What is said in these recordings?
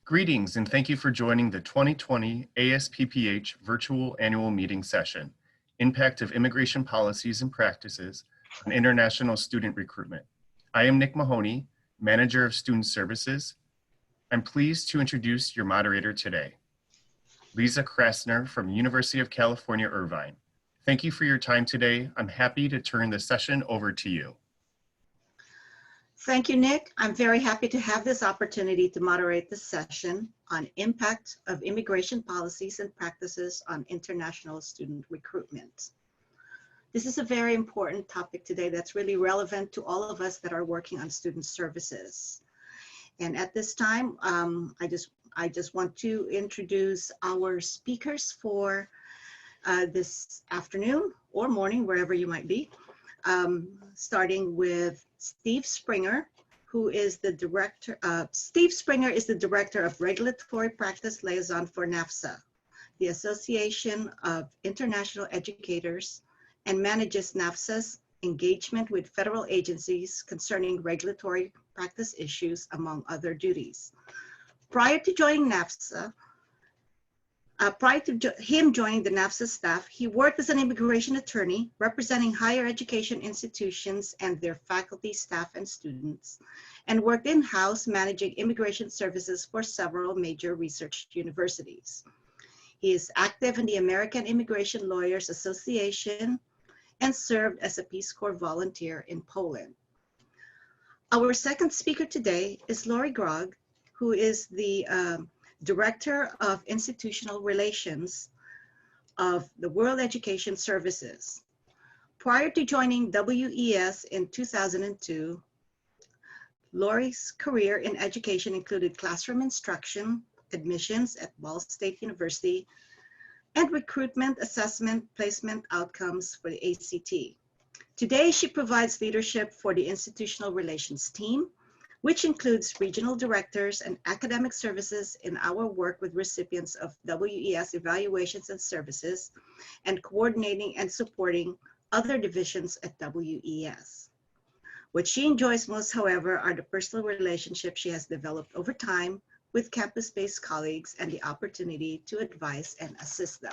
Greetings and thank you for joining the 2020 ASPPH Virtual Annual Meeting Session, Impact of Immigration Policies and Practices on International Student Recruitment. I am Nick Mahoney, Manager of Student Services. I'm pleased to introduce your moderator today, Lisa Krasner from University of California, Irvine. Thank you for your time today. I'm happy to turn the session over to you. Thank you, Nick. I'm very happy to have this opportunity to moderate this session on impact of immigration policies and practices on international student recruitment. This is a very important topic today that's really relevant to all of us that are working on student services. And at this time, I just want to introduce our speakers for this afternoon or morning, wherever you might be. Starting with Steve Springer, who is the director. Steve Springer is the Director of Regulatory Practice Liaison for NAFSA, the Association of International Educators, and manages NAFSA's engagement with federal agencies concerning regulatory practice issues, among other duties. Prior to joining NAFSA, him joining the NAFSA staff, he worked as an immigration attorney representing higher education institutions and their faculty, staff, and students, and worked in-house managing immigration services for several major research universities. He is active in the American Immigration Lawyers Association and served as a Peace Corps volunteer in Poland. Our second speaker today is Lori Grogg, who is the Director of Institutional Relations of the World Education Services. Prior to joining WES in 2002, Lori's career in education included classroom instruction, admissions at Ball State University, and recruitment, assessment, placement outcomes for the ACT. Today, she provides leadership for the Institutional Relations team, which includes regional directors and academic services in our work with recipients of WES evaluations and services, and coordinating and supporting other divisions at WES. What she enjoys most, however, are the personal relationships she has developed over time with campus-based colleagues and the opportunity to advise and assist them.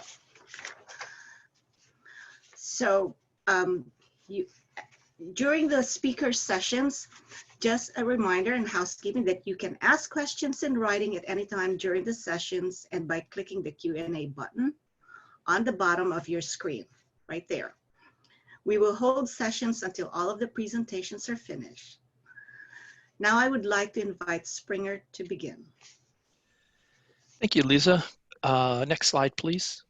So during the speaker sessions, just a reminder and housekeeping that you can ask questions in writing at any time during the sessions and by clicking the Q&A button on the bottom of your screen, right there. We will hold sessions until all of the presentations are finished. Now I would like to invite Springer to begin. Thank you, Lisa. Next slide, please.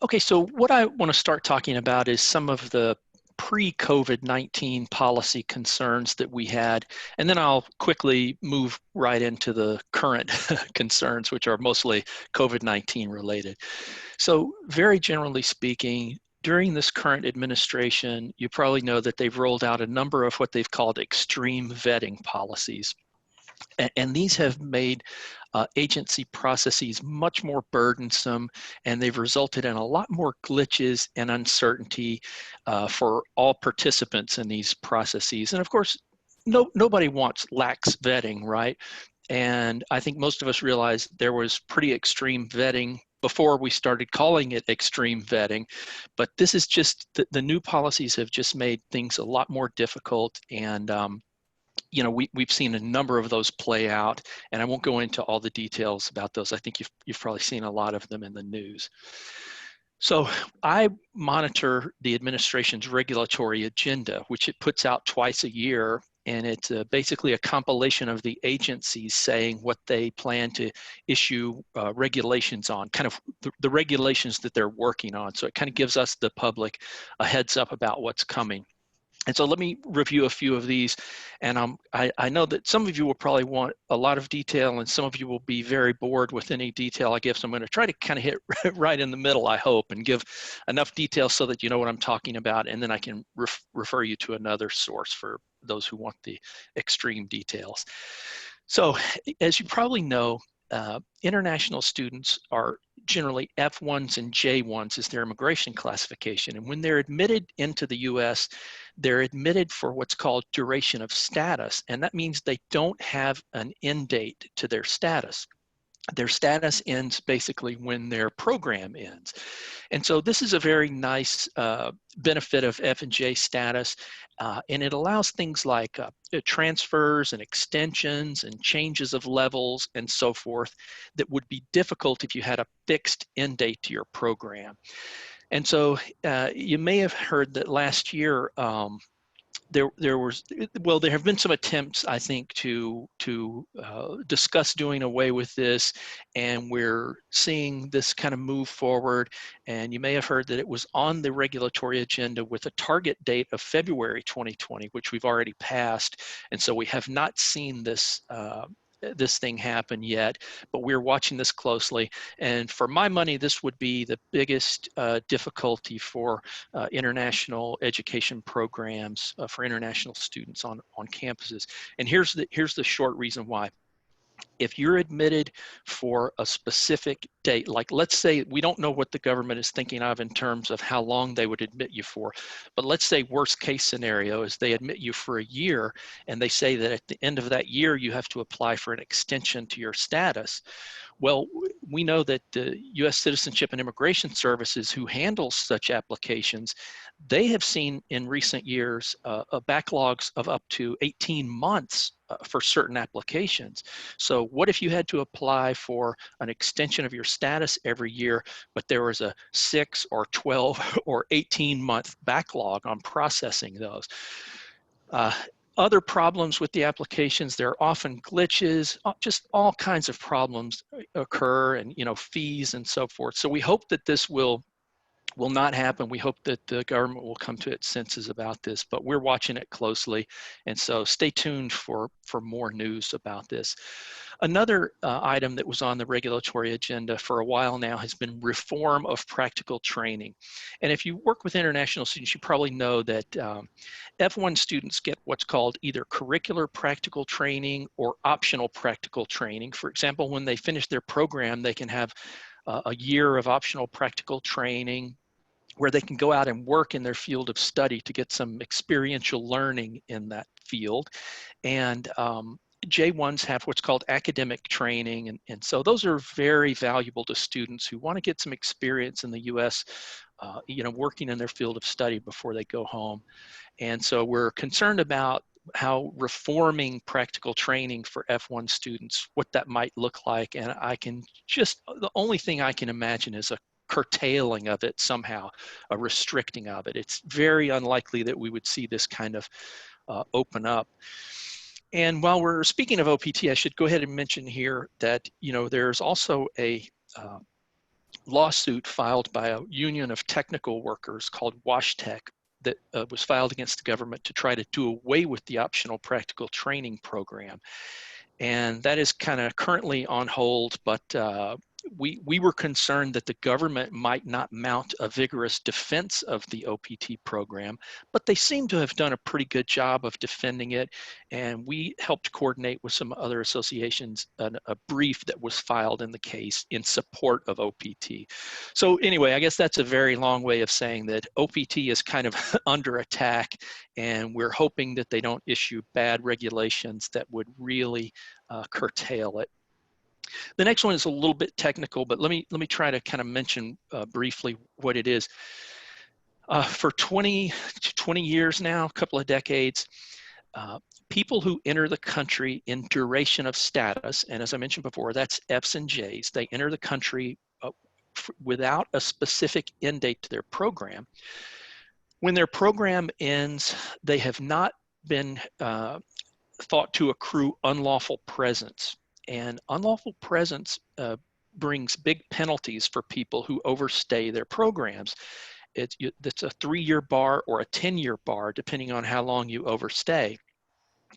Okay, so what I want to start talking about is some of the pre-COVID-19 policy concerns that we had, and then I'll quickly move right into the current concerns, which are mostly COVID-19 related. So very generally speaking, during this current administration, you probably know that they've rolled out a number of what they've called extreme vetting policies. And these have made agency processes much more burdensome, and they've resulted in a lot more glitches and uncertainty for all participants in these processes. And of course, nobody wants lax vetting, right? And I think most of us realize there was pretty extreme vetting before we started calling it extreme vetting, but this is just, the new policies have just made things a lot more difficult, and you know, we've seen a number of those play out, and I won't go into all the details about those. I think you've probably seen a lot of them in the news. So I monitor the administration's regulatory agenda, which it puts out twice a year, and it's basically a compilation of the agencies saying what they plan to issue regulations on, kind of the regulations that they're working on. So it kind of gives us, the public, a heads up about what's coming. And so let me review a few of these, and I know that some of you will probably want a lot of detail and some of you will be very bored with any detail I give, so I'm going to try to kind of hit right in the middle, I hope, and give enough detail so that you know what I'm talking about, and then I can refer you to another source for those who want the extreme details. So as you probably know, international students are generally F1s and J1s is their immigration classification. And when they're admitted into the US, they're admitted for what's called duration of status. And that means they don't have an end date to their status. Their status ends basically when their program ends. And so this is a very nice benefit of F and J status, and it allows things like transfers and extensions and changes of levels and so forth that would be difficult if you had a fixed end date to your program. And so you may have heard that last year there have been some attempts, I think, to discuss doing away with this, and we're seeing this kind of move forward. And you may have heard that it was on the regulatory agenda with a target date of February 2020, which we've already passed. And so we have not seen this thing happen yet, but we're watching this closely. And for my money, this would be the biggest difficulty for international education programs for international students on campuses. And here's the short reason why. If you're admitted for a specific date, like let's say, we don't know what the government is thinking of in terms of how long they would admit you for, but let's say worst case scenario is they admit you for a year and they say that at the end of that year you have to apply for an extension to your status. Well, we know that the U.S. Citizenship and Immigration Services, who handles such applications, they have seen in recent years backlogs of up to 18 months for certain applications. So what if you had to apply for an extension of your status every year, but there was a 6 or 12 or 18-month backlog on processing those? Other problems with the applications, there are often glitches, just all kinds of problems occur, and fees and so forth. So we hope that this will not happen. We hope that the government will come to its senses about this, but we're watching it closely. And so stay tuned for more news about this. Another item that was on the regulatory agenda for a while now has been reform of practical training. And if you work with international students, you probably know that F1 students get what's called either curricular practical training or optional practical training. For example, when they finish their program, they can have a year of optional practical training where they can go out and work in their field of study to get some experiential learning in that field. And J1s have what's called academic training. And so those are very valuable to students who want to get some experience in the US, working in their field of study before they go home. And so we're concerned about how reforming practical training for F1 students, what that might look like. And the only thing I can imagine is a curtailing of it somehow, a restricting of it. It's very unlikely that we would see this kind of open up. And while we're speaking of OPT, I should go ahead and mention here that, there's also a lawsuit filed by a union of technical workers called WashTech that was filed against the government to try to do away with the optional practical training program. And that is kind of currently on hold, but we were concerned that the government might not mount a vigorous defense of the OPT program, but they seem to have done a pretty good job of defending it. And we helped coordinate with some other associations a brief that was filed in the case in support of OPT. So anyway, I guess that's a very long way of saying that OPT is kind of under attack, and we're hoping that they don't issue bad regulations that would really curtail it. The next one is a little bit technical, but let me try to kind of mention briefly what it is. For 20 years now, a couple of decades, people who enter the country in duration of status, and as I mentioned before, that's Fs and Js, they enter the country without a specific end date to their program. When their program ends, they have not been thought to accrue unlawful presence. And unlawful presence brings big penalties for people who overstay their programs. It's a 3-year bar or a 10-year bar, depending on how long you overstay.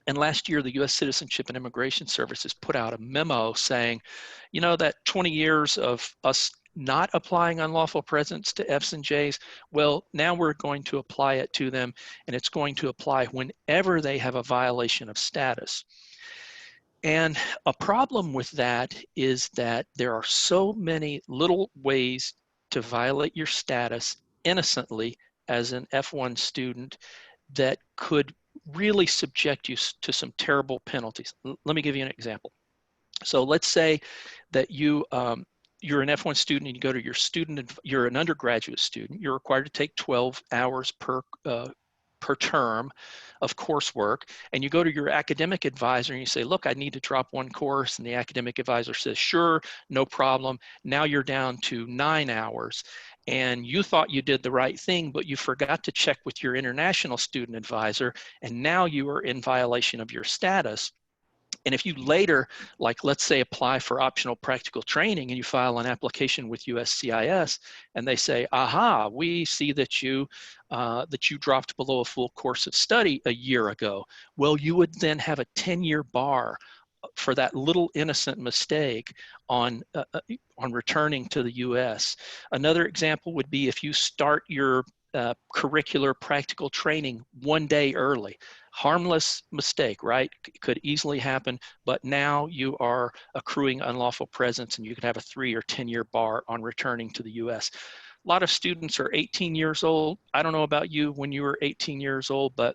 And last year, the U.S. Citizenship and Immigration Services put out a memo saying, that 20 years of us not applying unlawful presence to Fs and Js, well, now we're going to apply it to them, and it's going to apply whenever they have a violation of status. And a problem with that is that there are so many little ways to violate your status innocently as an F1 student that could really subject you to some terrible penalties. Let me give you an example. So let's say that you're an F1 student and you go to your you're an undergraduate student. You're required to take 12 hours per term of coursework, and you go to your academic advisor and you say, look, I need to drop one course, and the academic advisor says, sure, no problem. Now you're down to 9 hours, and you thought you did the right thing, but you forgot to check with your international student advisor, and now you are in violation of your status. And if you later, like let's say, apply for optional practical training and you file an application with USCIS and they say, aha, we see that you dropped below a full course of study a year ago. Well, you would then have a 10-year bar for that little innocent mistake on returning to the US. Another example would be if you start your curricular practical training one day early. Harmless mistake, right? Could easily happen, but now you are accruing unlawful presence and you could have a 3 or 10-year bar on returning to the US. A lot of students are 18 years old. I don't know about you when you were 18 years old, but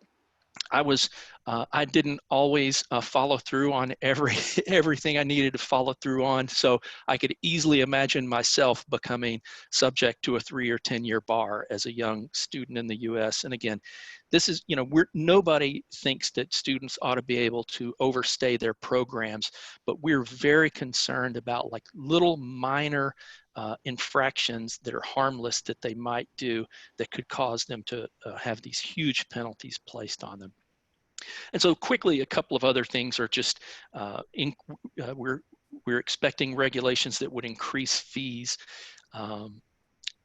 I didn't always follow through on everything I needed to follow through on. So I could easily imagine myself becoming subject to a 3 or 10-year bar as a young student in the US. And again, this is, nobody thinks that students ought to be able to overstay their programs, but we're very concerned about like little minor infractions that are harmless that they might do that could cause them to have these huge penalties placed on them. And so quickly, a couple of other things are just, we're expecting regulations that would increase fees.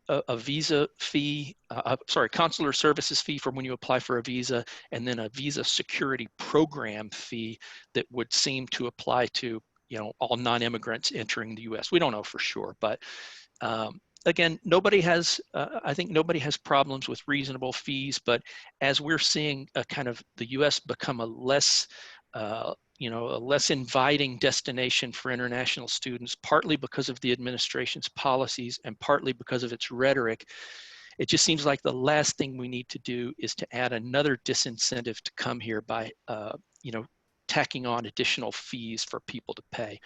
A visa fee, consular services fee for when you apply for a visa, and then a visa security program fee that would seem to apply to all non-immigrants entering the US. We don't know for sure, but again, I think nobody has problems with reasonable fees, but as we're seeing kind of the US become a less inviting destination for international students, partly because of the administration's policies and partly because of its rhetoric, it just seems like the last thing we need to do is to add another disincentive to come here by, tacking on additional fees for people to pay.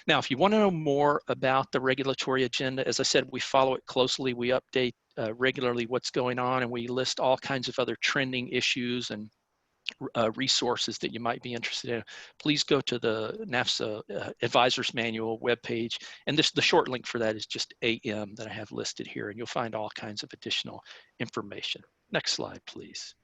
Now, if you want to know more about the regulatory agenda, as I said, we follow it closely. We update regularly what's going on, and we list all kinds of other trending issues and resources that you might be interested in. Please go to the NAFSA Advisors Manual webpage, and the short link for that is just AM that I have listed here, and you'll find all kinds of additional information. Next slide, please.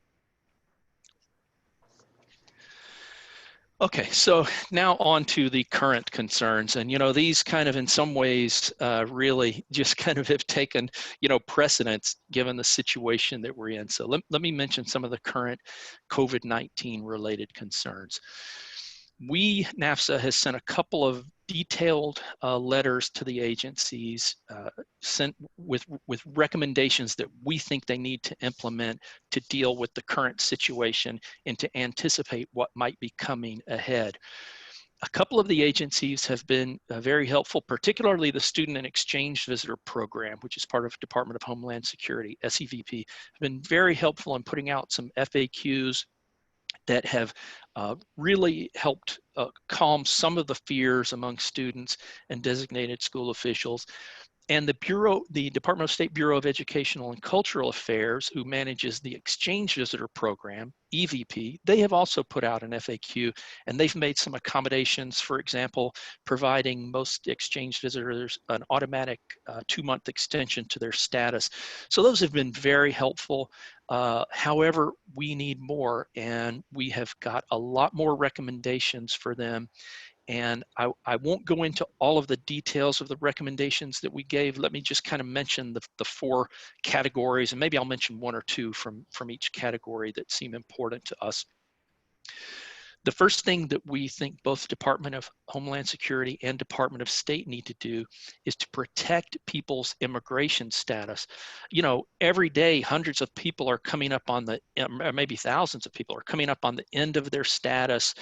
Okay, so now on to the current concerns. And, these kind of in some ways really just kind of have taken, precedence given the situation that we're in. So let me mention some of the current COVID-19 related concerns. We, NAFSA, has sent a couple of detailed letters to the agencies sent with recommendations that we think they need to implement to deal with the current situation and to anticipate what might be coming ahead. A couple of the agencies have been very helpful, particularly the Student and Exchange Visitor Program, which is part of Department of Homeland Security, SEVP, have been very helpful in putting out some FAQs that have really helped calm some of the fears among students and designated school officials. And the Department of State Bureau of Educational and Cultural Affairs, who manages the Exchange Visitor Program, EVP, they have also put out an FAQ, and they've made some accommodations, for example, providing most exchange visitors an automatic 2-month extension to their status. So those have been very helpful. However, we need more, and we have got a lot more recommendations for them. And I won't go into all of the details of the recommendations that we gave. Let me just kind of mention the 4 categories, and maybe I'll mention 1 or 2 from each category that seem important to us. The first thing that we think both Department of Homeland Security and Department of State need to do is to protect people's immigration status. You know, every day, hundreds of people are coming up on the, or maybe thousands of people are coming up on the end of their status.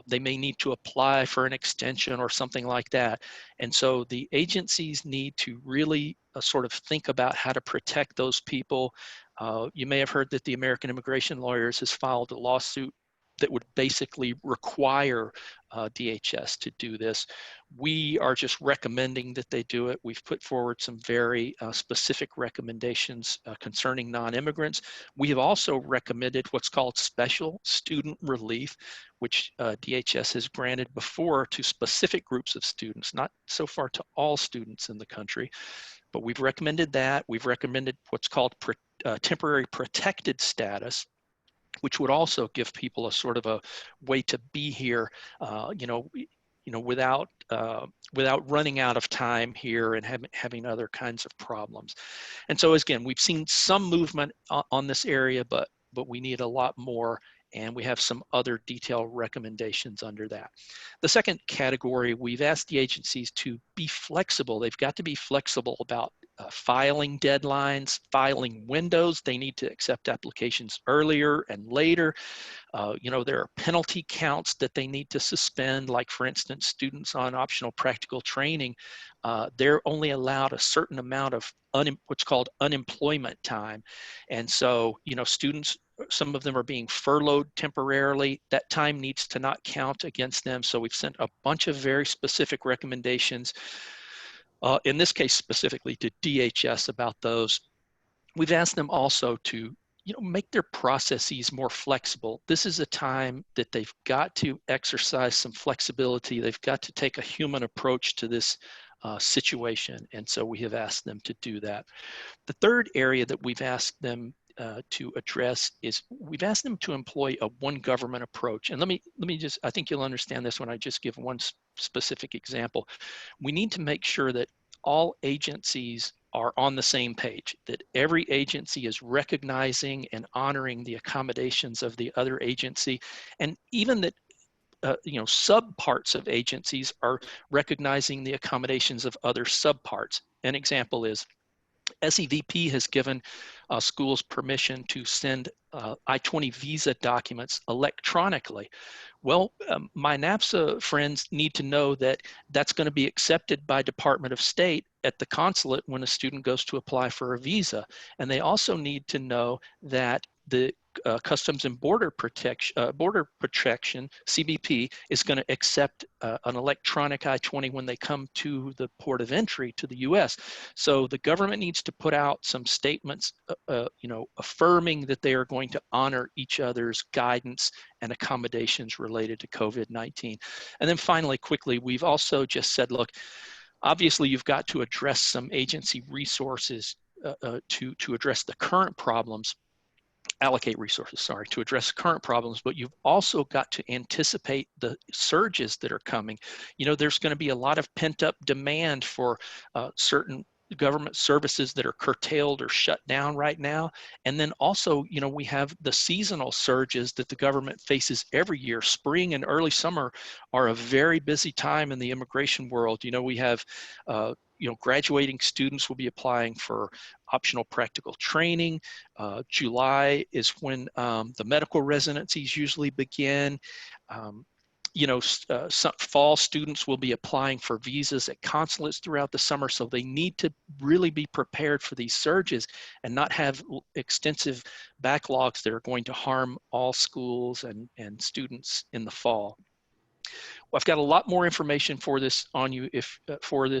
They may need to apply for an extension or something like that. And so the agencies need to really sort of think about how to protect those people. You may have heard that the American Immigration Lawyers has filed a lawsuit that would basically require DHS to do this. We are just recommending that they do it. We've put forward some very specific recommendations concerning non-immigrants. We have also recommended what's called special student relief, which DHS has granted before to specific groups of students, not so far to all students in the country. But we've recommended that. We've recommended what's called temporary protected status, which would also give people a sort of a way to be here, without running out of time here and having other kinds of problems. And so again, we've seen some movement on this area, but we need a lot more. And we have some other detailed recommendations under that. The second category, we've asked the agencies to be flexible. They've got to be flexible about filing deadlines, filing windows. They need to accept applications earlier and later. There are penalty counts that they need to suspend, like for instance, students on optional practical training, they're only allowed a certain amount of what's called unemployment time. And so, students, some of them are being furloughed temporarily. That time needs to not count against them. So we've sent a bunch of very specific recommendations, in this case specifically to DHS about those. We've asked them also to make their processes more flexible. This is a time that they've got to exercise some flexibility. They've got to take a human approach to this situation. And so we have asked them to do that. The third area that we've asked them to address is we've asked them to employ a one government approach. And let me just, I think you'll understand this when I just give one specific example. We need to make sure that all agencies are on the same page, that every agency is recognizing and honoring the accommodations of the other agency, and even that subparts of agencies are recognizing the accommodations of other subparts. An example is SEVP has given schools permission to send I-20 visa documents electronically. Well, my NAPSA friends need to know that that's going to be accepted by Department of State at the consulate when a student goes to apply for a visa. And they also need to know that the Customs and Border Protection, CBP, is going to accept an electronic I-20 when they come to the port of entry to the U.S. So the government needs to put out some statements, affirming that they are going to honor each other's guidance and accommodations related to COVID-19. And then finally, quickly, we've also just said, look, obviously you've got to address some agency resources to address the current problems. Allocate resources, sorry, to address current problems, but you've also got to anticipate the surges that are coming. There's going to be a lot of pent-up demand for certain government services that are curtailed or shut down right now. And then also, we have the seasonal surges that the government faces every year. Spring and early summer are a very busy time in the immigration world. We have graduating students will be applying for optional practical training. July is when the medical residencies usually begin. Some fall students will be applying for visas at consulates throughout the summer, so they need to really be prepared for these surges and not have extensive backlogs that are going to harm all schools and students in the fall. I've got a lot more information for this on you if for you,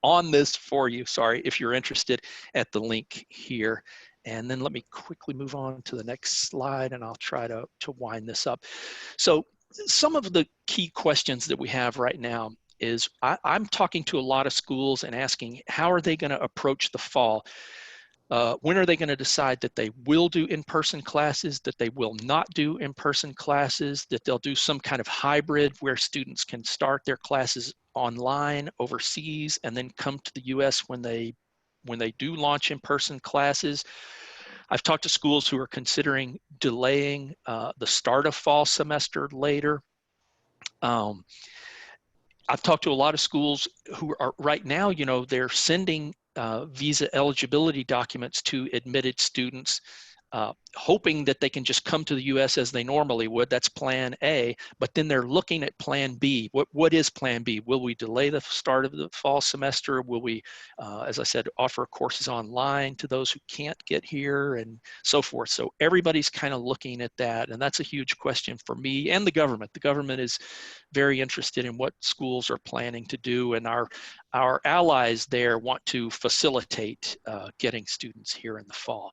if you're interested at the link here. And then let me quickly move on to the next slide and I'll try to wind this up. So some of the key questions that we have right now is I'm talking to a lot of schools and asking, how are they going to approach the fall? When are they going to decide that they will do in-person classes, that they will not do in-person classes, that they'll do some kind of hybrid where students can start their classes online overseas and then come to the US when they do launch in-person classes? I've talked to schools who are considering delaying the start of fall semester later. I've talked to a lot of schools who are right now, you know, they're sending visa eligibility documents to admitted students, hoping that they can just come to the U.S. as they normally would. That's plan A, but then they're looking at plan B. What is plan B? Will we delay the start of the fall semester? Will we, as I said, offer courses online to those who can't get here and so forth? So everybody's kind of looking at that, and that's a huge question for me and the government. The government is very interested in what schools are planning to do, and our allies there want to facilitate getting students here in the fall.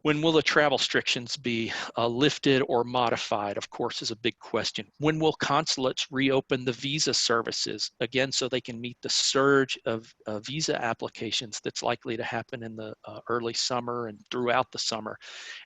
When will the travel restrictions be lifted or modified, of course, is a big question. When will consulates reopen the visa services, again, so they can meet the surge of visa applications that's likely to happen in the early summer and throughout the summer?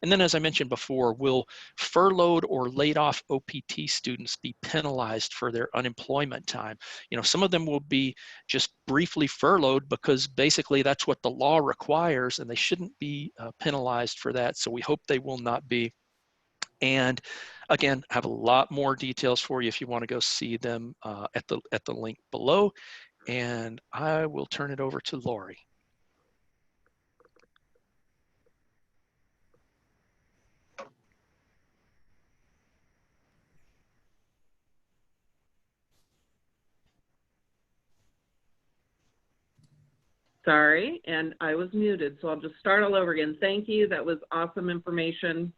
And then, as I mentioned before, will furloughed or laid off OPT students be penalized for their unemployment time? You know, some of them will be just briefly furloughed because basically that's what the law requires, and they shouldn't be penalized for that. So we hope they will not be. And again, I have a lot more details for you if you want to go see them at the link below. And I will turn it over to Lori. Sorry, and I was muted, so I'll just start all over again. Thank you. That was awesome information.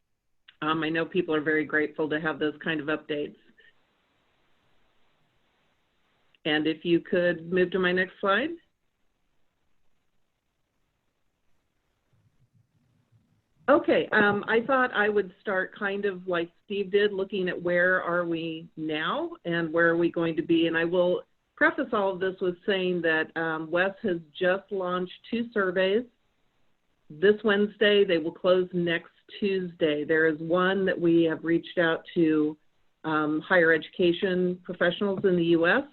I know people are very grateful to have those kind of updates. And if you could move to my next slide. Okay, I thought I would start kind of like Steve did, looking at where are we now and where are we going to be. And I will preface all of this with saying that WES has just launched 2 surveys. This Wednesday, they will close next Tuesday. There is one that we have reached out to higher education professionals in the U.S.,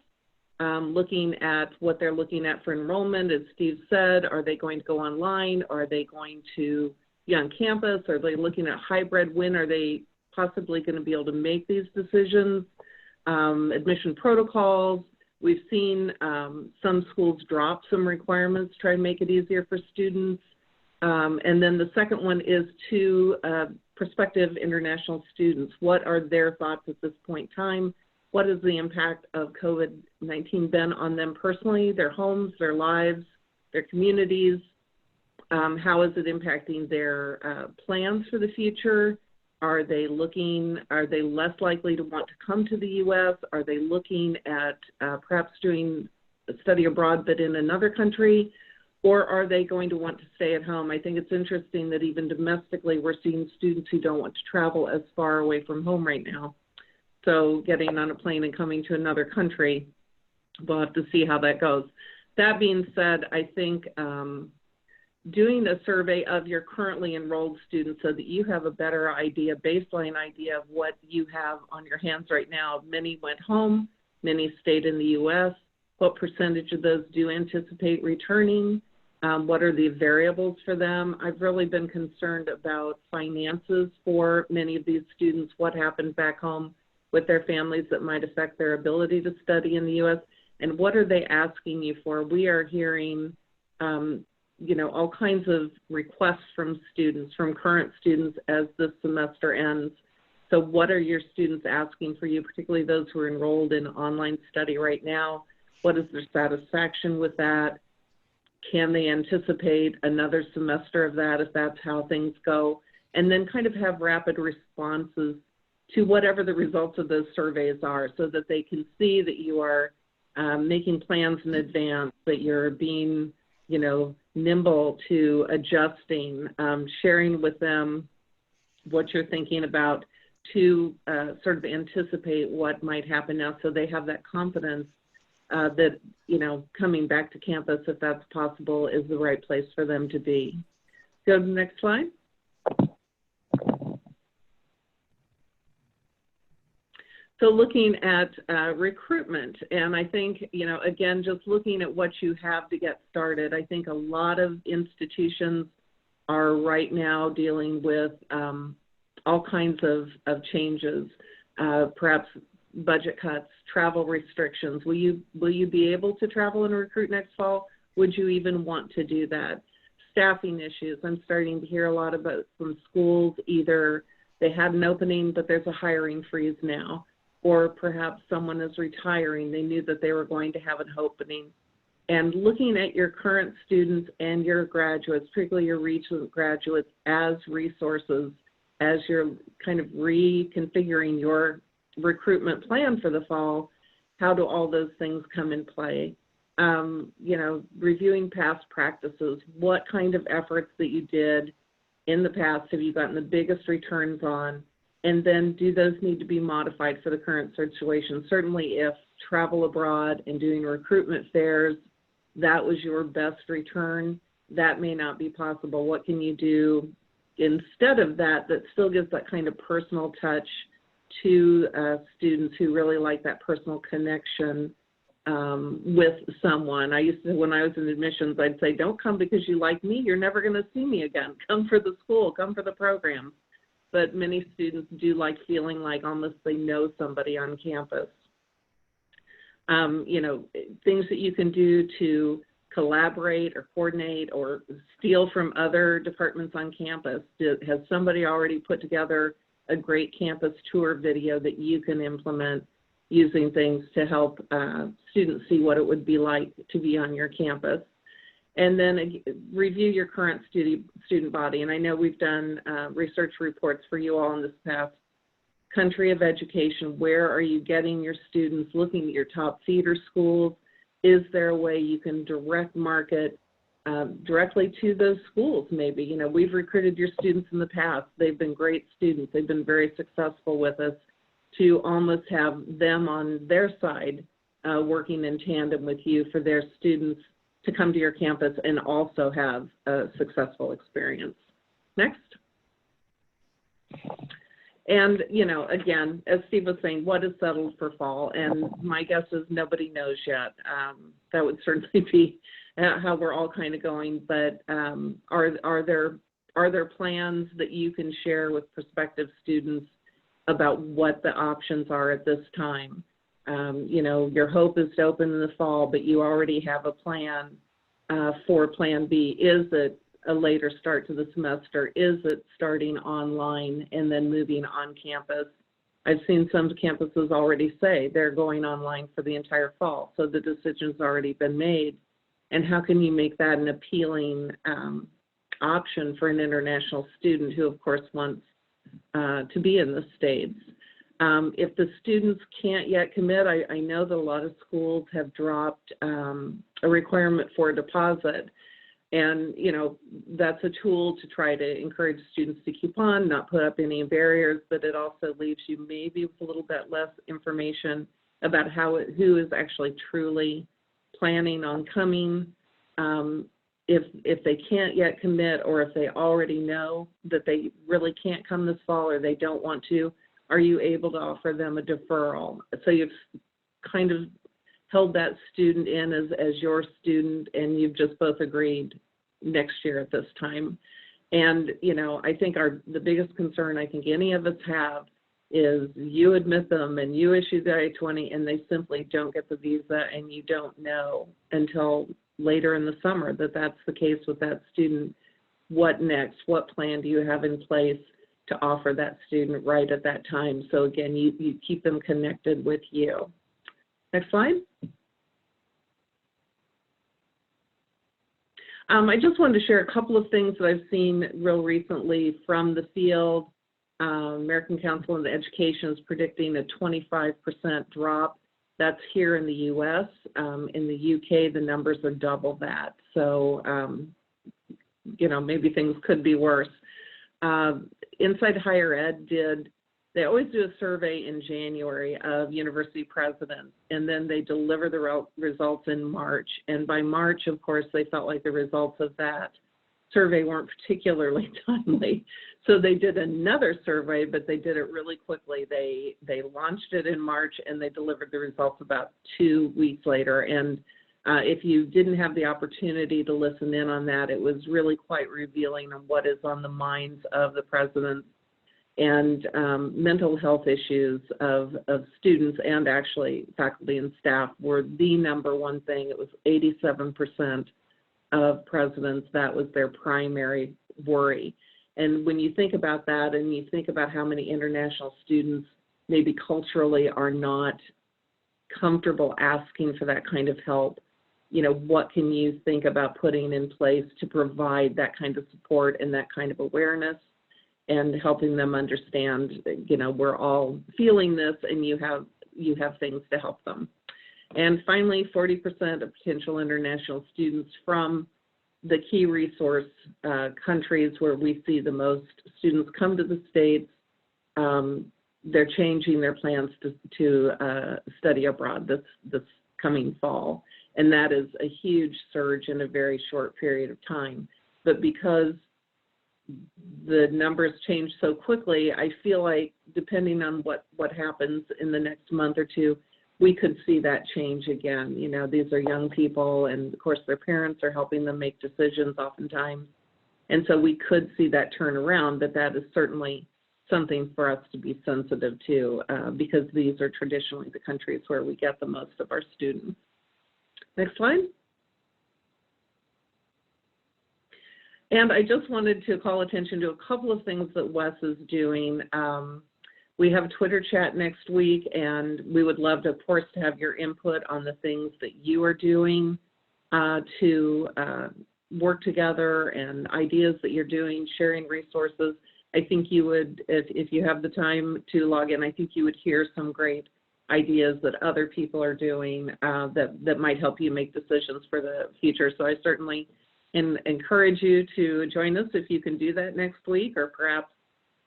looking at what they're looking at for enrollment. As Steve said, are they going to go online? Are they going to be on campus? Are they looking at hybrid? When are they possibly going to be able to make these decisions? Admission protocols. We've seen some schools drop some requirements, try to make it easier for students. And then the second one is to prospective international students. What are their thoughts at this point in time? What has the impact of COVID-19 been on them personally, their homes, their lives, their communities? How is it impacting their plans for the future? Are they less likely to want to come to the U.S.? Are they looking at perhaps doing a study abroad but in another country? Or are they going to want to stay at home? I think it's interesting that even domestically we're seeing students who don't want to travel as far away from home right now. So getting on a plane and coming to another country, we'll have to see how that goes. That being said, I think doing a survey of your currently enrolled students so that you have a better idea, baseline idea of what you have on your hands right now. Many went home, many stayed in the U.S. What percentage of those do you anticipate returning? What are the variables for them? I've really been concerned about finances for many of these students, what happened back home with their families that might affect their ability to study in the U.S., and what are they asking you for? We are hearing all kinds of requests from students, from current students as this semester ends. So what are your students asking for you, particularly those who are enrolled in online study right now? What is their satisfaction with that? Can they anticipate another semester of that if that's how things go? And then kind of have rapid responses to whatever the results of those surveys are so that they can see that you are making plans in advance, that you're being nimble to adjusting, sharing with them what you're thinking about to sort of anticipate what might happen now so they have that confidence that, coming back to campus, if that's possible, is the right place for them to be. Go to the next slide. So looking at recruitment, and I think, again, just looking at what you have to get started, I think a lot of institutions are right now dealing with all kinds of changes, perhaps budget cuts, travel restrictions. Will you be able to travel and recruit next fall? Would you even want to do that? Staffing issues. I'm starting to hear a lot about from schools, either they had an opening, but there's a hiring freeze now, or perhaps someone is retiring. They knew that they were going to have an opening. And looking at your current students and your graduates, particularly your recent graduates, as resources, as you're kind of reconfiguring your recruitment plan for the fall, how do all those things come in play? You know, reviewing past practices, what kind of efforts that you did in the past have you gotten the biggest returns on? And then do those need to be modified for the current situation? Certainly if travel abroad and doing recruitment fairs, that was your best return, that may not be possible. What can you do instead of that that still gives that kind of personal touch to students who really like that personal connection with someone? I used to, when I was in admissions, I'd say, don't come because you like me. You're never going to see me again. Come for the school. Come for the program. But many students do like feeling like almost they know somebody on campus. You know, things that you can do to collaborate or coordinate or steal from other departments on campus. Has somebody already put together a great campus tour video that you can implement using things to help students see what it would be like to be on your campus? And then review your current student body. And I know we've done research reports for you all in this past country of education. Where are you getting your students? Looking at your top feeder schools. Is there a way you can direct market directly to those schools maybe? You know, we've recruited your students in the past. They've been great students. They've been very successful with us, to almost have them on their side working in tandem with you for their students to come to your campus and also have a successful experience. Next. And, you know, again, as Steve was saying, what is settled for fall? And my guess is nobody knows yet. That would certainly be how we're all kind of going. But are there plans that you can share with prospective students about what the options are at this time? You know, your hope is to open in the fall, but you already have a plan for Plan B. Is it a later start to the semester? Is it starting online and then moving on campus? I've seen some campuses already say they're going online for the entire fall, so the decision's already been made. And how can you make that an appealing option for an international student who, of course, wants to be in the States? If the students can't yet commit, I know that a lot of schools have dropped a requirement for a deposit. And, you know, that's a tool to try to encourage students to keep on, not put up any barriers, but it also leaves you maybe with a little bit less information about who is actually truly planning on coming. If they can't yet commit, or if they already know that they really can't come this fall or they don't want to, are you able to offer them a deferral? So you've kind of held that student in as your student, and you've just both agreed next year at this time. And, you know, I think the biggest concern I think any of us have is you admit them and you issue the I-20 and they simply don't get the visa, and you don't know until later in the summer that that's the case with that student. What next? What plan do you have in place to offer that student right at that time? So again, you keep them connected with you. Next slide. I just wanted to share a couple of things that I've seen real recently from the field. American Council on Education is predicting a 25% drop. That's here in the U.S. In the UK, the numbers are double that. So, you know, maybe things could be worse. Inside Higher Ed they always do a survey in January of university presidents, and then they deliver the results in March. And by March, of course, they felt like the results of that survey weren't particularly timely. So they did another survey, but they did it really quickly. They launched it in March, and they delivered the results about 2 weeks later. And If you didn't have the opportunity to listen in on that, it was really quite revealing on what is on the minds of the presidents, and mental health issues of students and actually faculty and staff were the number one thing. It was 87% of presidents, that was their primary worry. And when you think about that and you think about how many international students maybe culturally are not comfortable asking for that kind of help, you know, what can you think about putting in place to provide that kind of support and that kind of awareness and helping them understand, you know, we're all feeling this and you have things to help them. And finally, 40% of potential international students from the key resource countries where we see the most students come to the States, they're changing their plans to study abroad this coming fall. And that is a huge surge in a very short period of time. But because the numbers change so quickly, I feel like depending on what happens in the next month or two, we could see that change again. You know, these are young people, and of course their parents are helping them make decisions oftentimes. And so we could see that turn around, but that is certainly something for us to be sensitive to because these are traditionally the countries where we get the most of our students. Next slide. And I just wanted to call attention to a couple of things that Wes is doing. We have a Twitter chat next week, and we would love to, of course, to have your input on the things that you are doing to work together and ideas that you're doing, sharing resources. I think you would, if you have the time to log in, I think you would hear some great ideas that other people are doing that might help you make decisions for the future. So I certainly encourage you to join us if you can do that next week, or perhaps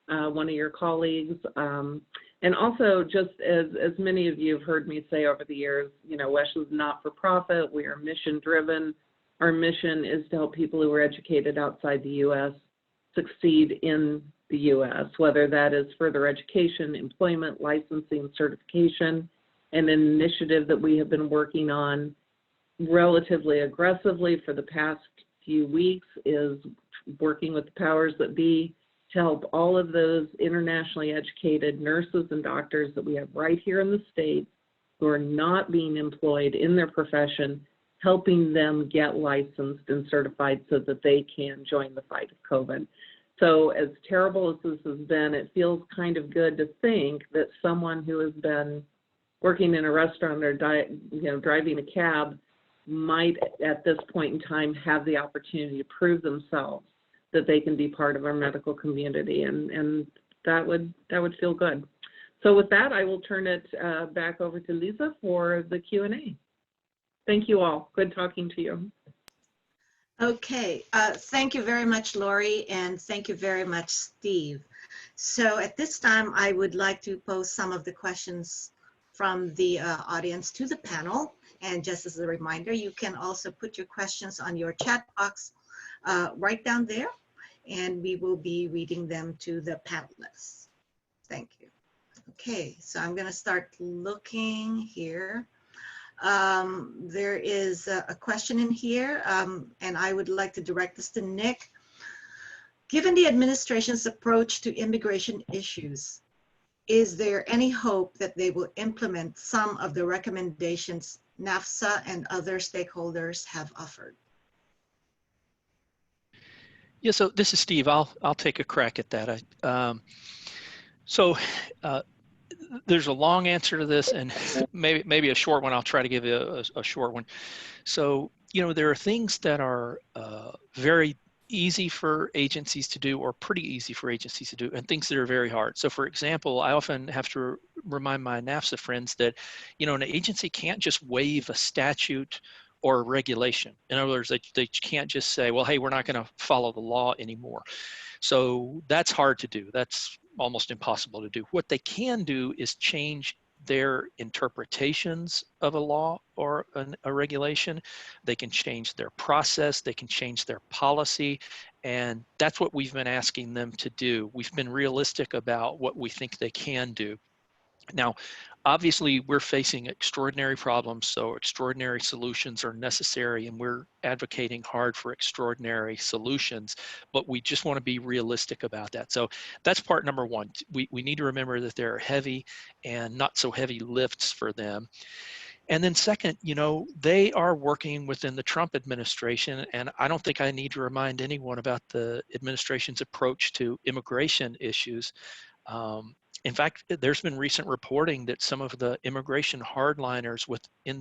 one of your colleagues. And also, just as many of you have heard me say over the years, you know, WESH is not for profit. We are mission driven. Our mission is to help people who are educated outside the U.S. succeed in the U.S., whether that is further education, employment, licensing, certification. And an initiative that we have been working on relatively aggressively for the past few weeks is working with the powers that be to help all of those internationally educated nurses and doctors that we have right here in the States who are not being employed in their profession, helping them get licensed and certified so that they can join the fight of COVID. So as terrible as this has been, it feels kind of good to think that someone who has been working in a restaurant or driving a cab might at this point in time have the opportunity to prove themselves that they can be part of our medical community, and that would feel good. So with that, I will turn it back over to Lisa for the Q&A. Thank you all. Good talking to you. Okay, thank you very much, Lori, and thank you very much, Steve. So at this time, I would like to pose some of the questions from the audience to the panel. And just as a reminder, you can also put your questions on your chat box right down there, and we will be reading them to the panelists. Thank you. Okay, so I'm going to start looking here. There is a question in here, and I would like to direct this to Nick. Given the administration's approach to immigration issues, is there any hope that they will implement some of the recommendations NAFSA and other stakeholders have offered? Yeah, so this is Steve. I'll take a crack at that. There's a long answer to this, and maybe a short one. I'll try to give you a short one. So, you know, there are things that are very easy for agencies to do, or pretty easy for agencies to do, and things that are very hard. So for example, I often have to remind my NAFSA friends that, you know, an agency can't just waive a statute or a regulation. In other words, they can't just say, well, hey, we're not going to follow the law anymore. So that's hard to do. That's almost impossible to do. What they can do is change their interpretations of a law or a regulation. They can change their process, they can change their policy, and that's what we've been asking them to do. We've been realistic about what we think they can do. Now, obviously, we're facing extraordinary problems, so extraordinary solutions are necessary, and we're advocating hard for extraordinary solutions, but we just want to be realistic about that. So that's part number one. We need to remember that there are heavy and not so heavy lifts for them. And then second, you know, they are working within the Trump administration, and I don't think I need to remind anyone about the administration's approach to immigration issues. In fact, there's been recent reporting that some of the immigration hardliners within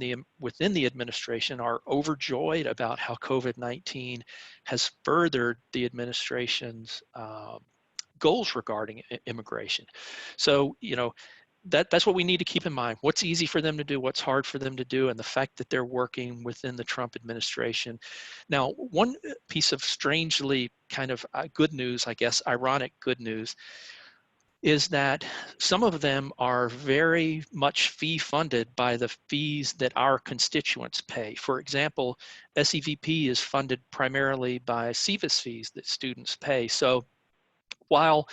the administration are overjoyed about how COVID-19 has furthered the administration's goals regarding immigration. So, you know, that's what we need to keep in mind. What's easy for them to do, what's hard for them to do, and the fact that they're working within the Trump administration. Now, one piece of strangely kind of good news, I guess, ironic good news, is that some of them are very much fee funded by the fees that our constituents pay. For example, SEVP is funded primarily by SEVIS fees that students pay. So while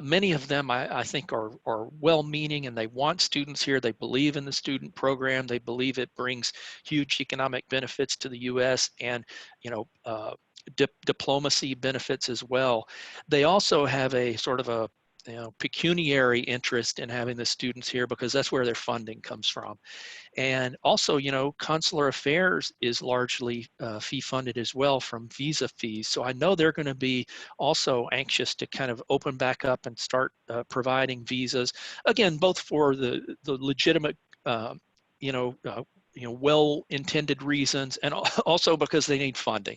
many of them, I think, are well-meaning and they want students here, they believe in the student program, they believe it brings huge economic benefits to the U.S. and, you know, diplomacy benefits as well. They also have a sort of a pecuniary interest in having the students here because that's where their funding comes from. And also, you know, consular affairs is largely fee funded as well from visa fees. So I know they're going to be also anxious to kind of open back up and start providing visas, again, both for the legitimate, well-intended reasons, and also because they need funding.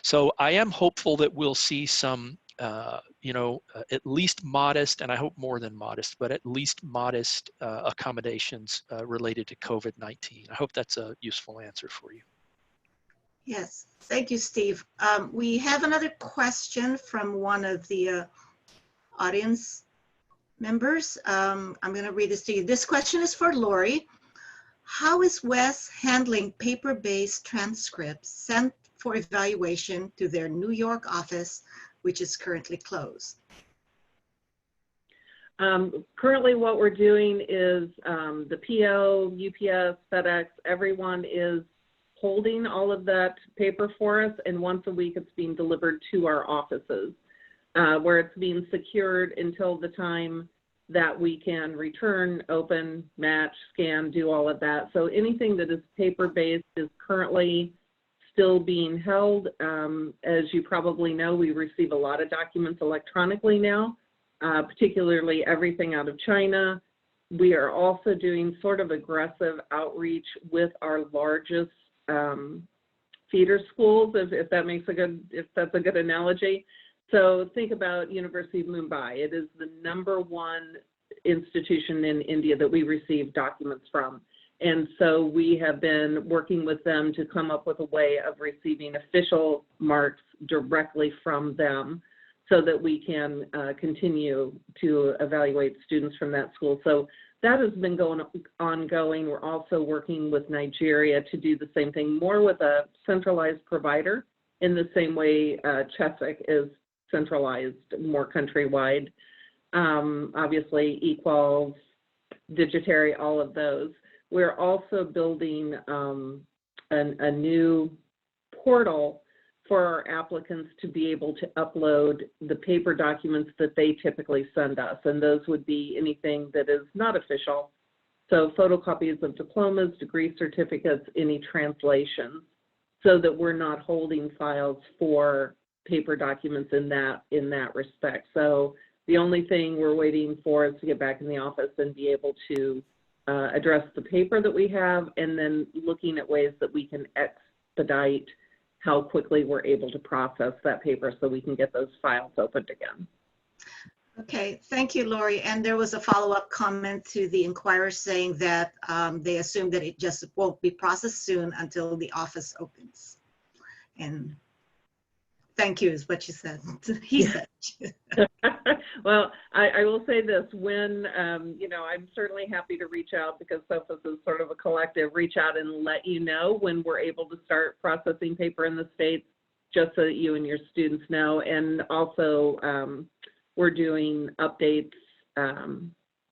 So I am hopeful that we'll see some at least modest, and I hope more than modest, but at least modest accommodations related to COVID-19. I hope that's a useful answer for you. Yes, thank you, Steve. We have another question from one of the audience members. I'm going to read this to you. This question is for Lori. How is WES handling paper-based transcripts sent for evaluation to their New York office, which is currently closed? Currently what we're doing is the PO, UPS, FedEx, everyone is holding all of that paper for us, and once a week it's being delivered to our offices where it's being secured until the time that we can return, open, match, scan, do all of that. So anything that is paper-based is currently still being held. As you probably know, we receive a lot of documents electronically now, particularly everything out of China. We are also doing sort of aggressive outreach with our largest feeder schools, if that's a good analogy. So think about University of Mumbai. It is the #1 institution in India that we receive documents from. And so we have been working with them to come up with a way of receiving official marks directly from them so that we can continue to evaluate students from that school. So that has been ongoing. We're also working with Nigeria to do the same thing, more with a centralized provider in the same way Chesapeake is centralized, more countrywide. Obviously, Equals, Digitary, all of those. We're also building a new portal for our applicants to be able to upload the paper documents that they typically send us. And those would be anything that is not official. So photocopies of diplomas, degree certificates, any translations, so that we're not holding files for paper documents in that respect. So the only thing we're waiting for is to get back in the office and be able to address the paper that we have, and then looking at ways that we can expedite how quickly we're able to process that paper so we can get those files opened again. Okay, thank you, Lori. And there was a follow-up comment to the inquirer saying that they assume that it just won't be processed soon until the office opens. And thank you is what you said. He said. Well, I will say this, when, I'm certainly happy to reach out, because SOFIS is sort of a collective, reach out and let you know when we're able to start processing paper in the States, just so that you and your students know. And also we're doing updates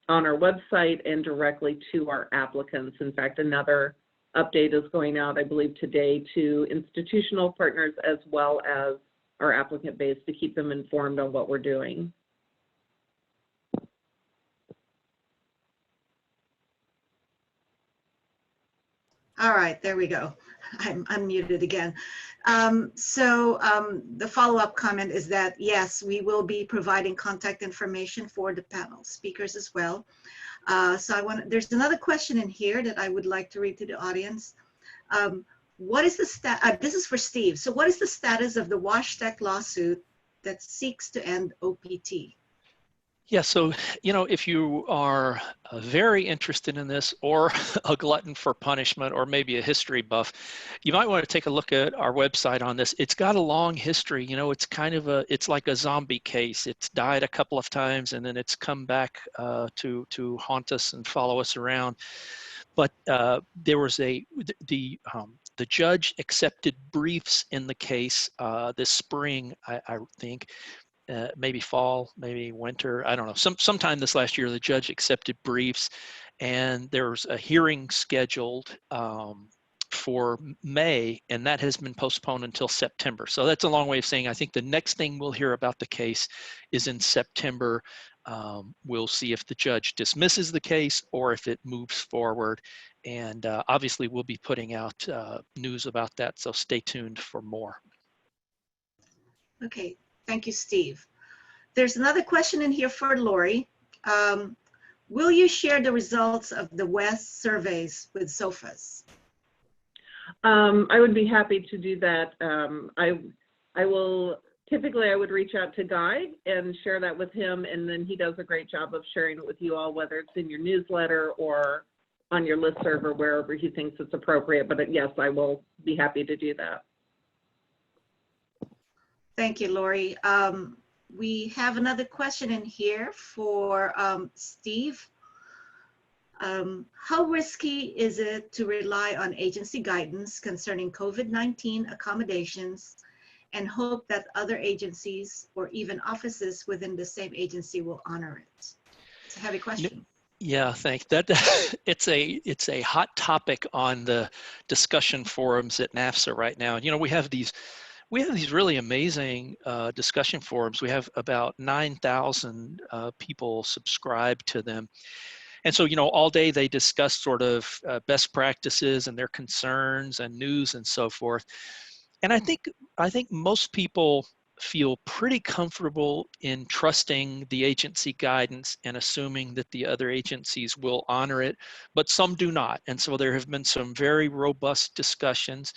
on our website and directly to our applicants. In fact, another update is going out, I believe, today to institutional partners as well as our applicant base to keep them informed on what we're doing. All right, there we go. I'm unmuted again. The follow-up comment is that, yes, we will be providing contact information for the panel speakers as well. There's another question in here that I would like to read to the audience. What is the this is for Steve. So what is the status of the WashTech lawsuit that seeks to end OPT? Yeah, so, you know, if you are very interested in this or a glutton for punishment or maybe a history buff, you might want to take a look at our website on this. It's got a long history. You know, it's kind of it's like a zombie case. It's died a couple of times and then it's come back to haunt us and follow us around. But there was the judge accepted briefs in the case this spring, I think. Maybe fall, maybe winter, I don't know. Sometime this last year, the judge accepted briefs and there was a hearing scheduled for May, and that has been postponed until September. So that's a long way of saying I think the next thing we'll hear about the case is in September. We'll see if the judge dismisses the case or if it moves forward. And obviously we'll be putting out news about that, so stay tuned for more. Okay. Thank you, Steve. There's another question in here for Lori. Will you share the results of the WES surveys with SOFAs? I would be happy to do that. Typically I would reach out to Guy and share that with him, and then he does a great job of sharing it with you all, whether it's in your newsletter or on your listserv or wherever he thinks it's appropriate. But yes, I will be happy to do that. Thank you, Lori. We have another question in here for Steve. How risky is it to rely on agency guidance concerning COVID-19 accommodations and hope that other agencies or even offices within the same agency will honor it? It's a heavy question. Yeah, thanks. That it's a hot topic on the discussion forums at NAFSA right now. You know, we have these really amazing discussion forums. We have about 9,000 people subscribe to them. And so, you know, all day they discuss sort of best practices and their concerns and news and so forth. And I think most people feel pretty comfortable in trusting the agency guidance and assuming that the other agencies will honor it, but some do not. And so there have been some very robust discussions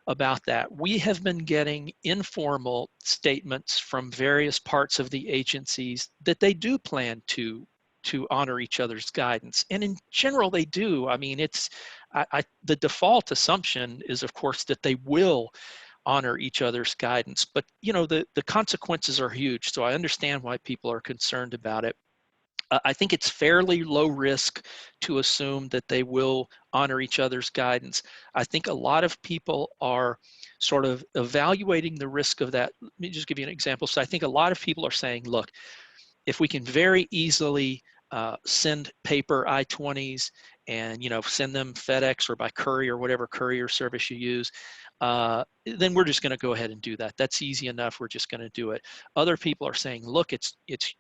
about that. We have been getting informal statements from various parts of the agencies that they do plan to honor each other's guidance. And in general, they do. I mean, the default assumption is, of course, that they will honor each other's guidance. But, you know, the consequences are huge. So I understand why people are concerned about it. I think it's fairly low risk to assume that they will honor each other's guidance. I think a lot of people are sort of evaluating the risk of that. Let me just give you an example. So I think a lot of people are saying, look, if we can very easily send paper I-20s and, you know, send them FedEx or by courier, whatever courier service you use, then we're just going to go ahead and do that. That's easy enough. We're just going to do it. Other people are saying, look,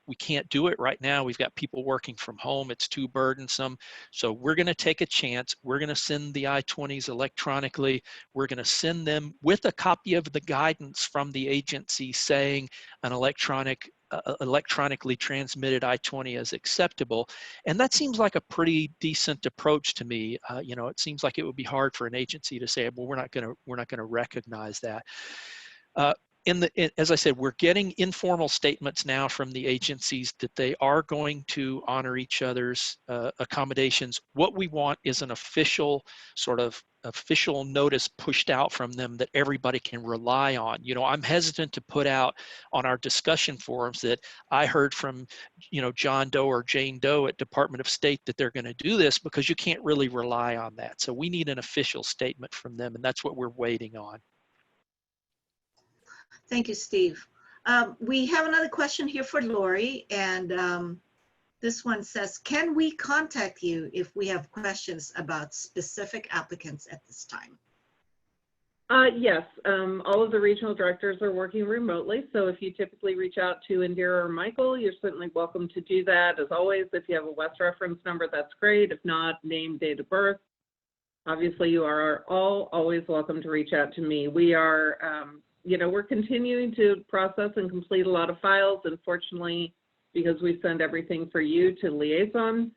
we can't do it right now. We've got people working from home. It's too burdensome. So we're going to take a chance. We're going to send the I-20s electronically. We're going to send them with a copy of the guidance from the agency saying an electronically transmitted I-20 is acceptable. And that seems like a pretty decent approach to me. You know, it seems like it would be hard for an agency to say, well, we're not going to recognize that. As I said, we're getting informal statements now from the agencies that they are going to honor each other's accommodations. What we want is an official notice pushed out from them that everybody can rely on. You know, I'm hesitant to put out on our discussion forums that I heard from, you know, John Doe or Jane Doe at Department of State that they're going to do this, because you can't really rely on that. So we need an official statement from them, and that's what we're waiting on. Thank you, Steve. We have another question here for Lori, and This one says, can we contact you if we have questions about specific applicants at this time? Yes, all of the regional directors are working remotely. So if you typically reach out to Indira or Michael, you're certainly welcome to do that. As always, if you have a West reference number, that's great. If not, name, date of birth. Obviously, you are all always welcome to reach out to me. We are, we're continuing to process and complete a lot of files. Unfortunately, because we send everything for you to Liaison,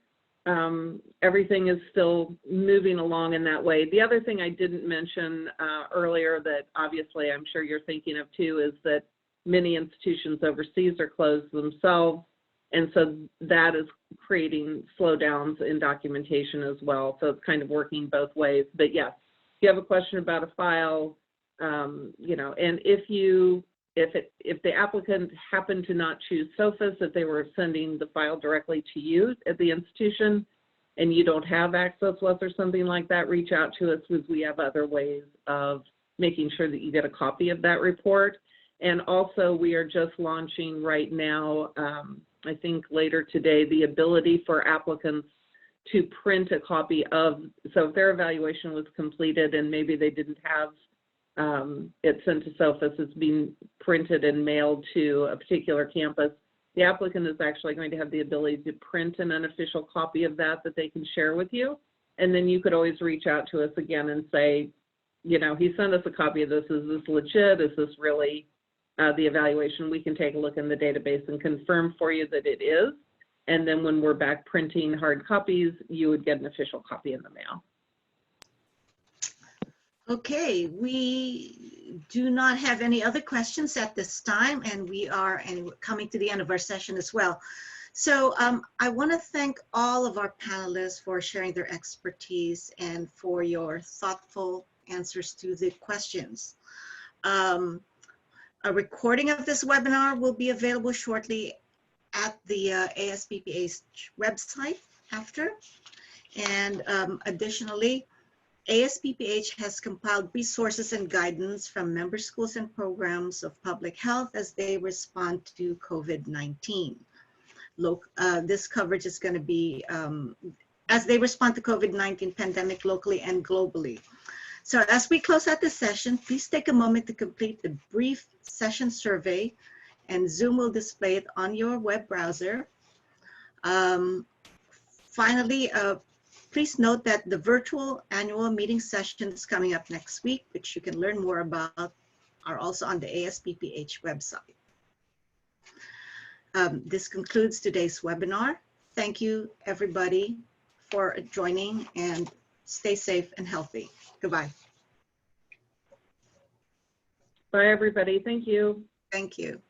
everything is still moving along in that way. The other thing I didn't mention earlier that obviously I'm sure you're thinking of too is that many institutions overseas are closed themselves. And so that is creating slowdowns in documentation as well. So it's kind of working both ways. But yes, if you have a question about a file, and if the applicant happened to not choose SOFIS, if they were sending the file directly to you at the institution and you don't have access with or something like that, reach out to us because we have other ways of making sure that you get a copy of that report. And also we are just launching right now, I think later today, the ability for applicants to print a copy of, so if their evaluation was completed and maybe they didn't have it sent to SOFIS, it's being printed and mailed to a particular campus, the applicant is actually going to have the ability to print an unofficial copy of that they can share with you. And then you could always reach out to us again and say, he sent us a copy of this. Is this legit? Is this really the evaluation? We can take a look in the database and confirm for you that it is. And then when we're back printing hard copies, you would get an official copy in the mail. Okay, we do not have any other questions at this time, and we're coming to the end of our session as well. So I want to thank all of our panelists for sharing their expertise and for your thoughtful answers to the questions. A recording of this webinar will be available shortly at the ASPPA's website after. And additionally, ASPPH has compiled resources and guidance from member schools and programs of public health as they respond to COVID-19. This coverage is going to be as they respond to COVID-19 pandemic locally and globally. So as we close out this session, please take a moment to complete the brief session survey, and Zoom will display it on your web browser. Finally, please note that the virtual annual meeting sessions coming up next week, which you can learn more about, are also on the ASPPH website. This concludes today's webinar. Thank you, everybody, for joining, and stay safe and healthy. Goodbye. Bye, everybody. Thank you. Thank you.